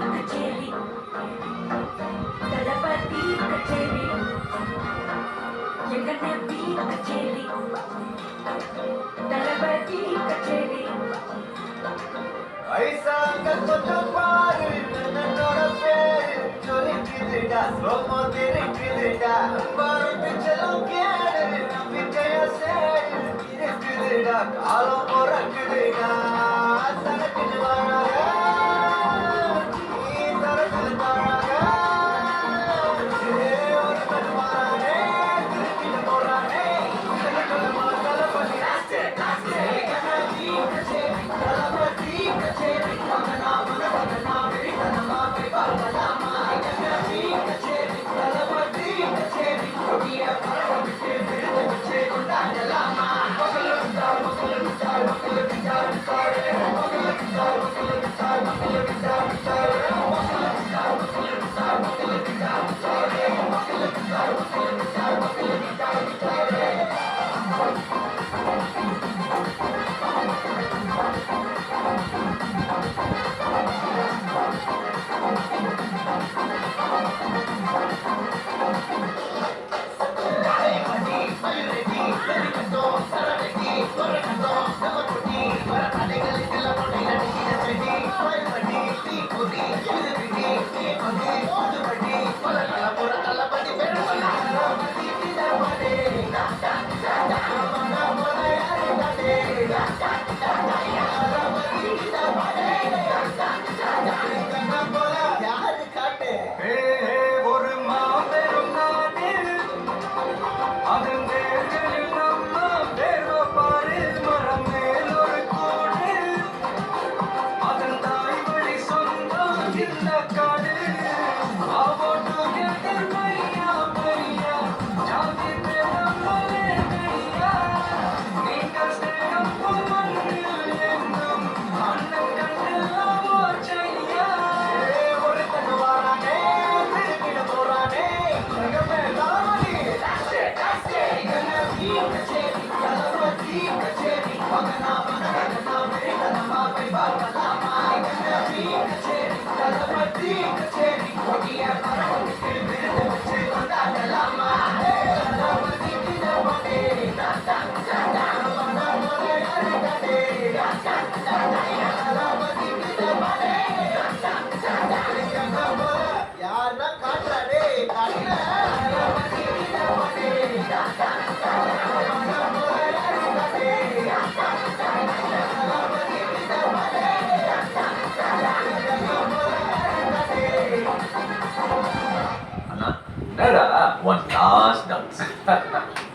கச்சேரி தளபதி கச்சேரி எங்க நபி கச்சேரி தளபதி கச்சேரி ஐசா கொஞ்சம் பாரு என்னோட பேரு சொல்லிக்குதுடா ரொம்ப தெரிக்குதுடா பாரு செல்லும் கேடு நம்பிக்கைய சேரு இருக்குதுடா காலம் பிறக்குதுடா சரக்குது வாழாக நீ சரக்குது வாழாக ஒரு கட்டுவானே திருப்பிட்டு போறானே தளபதி ஒரு மாபெரும் நாட்டில் அதன் தேர்தலில் நம்ம பேரோ பாரு மரம் மேல் ஒரு கோட்டில் அதன் தாய் வழி சொந்தம் இந்த காடு ஆவோட்டு எதிர் பையா பையா ஜாதி பேரம் பையா நீங்கள் சேரும் மண்ணில் எங்கும் அண்ணன் கண்ணில் ஆவோச்சையா ஒரு தகுவானே திருப்பிட போறானே ஜகமே தளபதி தளபதி கச்சேரி மகனா தளபதி கச்சேரி கொடிய பரவலுக்கு விருது வச்சு கொண்டாடலாமா தளபதி தினமனே யாருன்னா காட்டுறாடே காட்டுற அண்ணா, என்னடா one last dance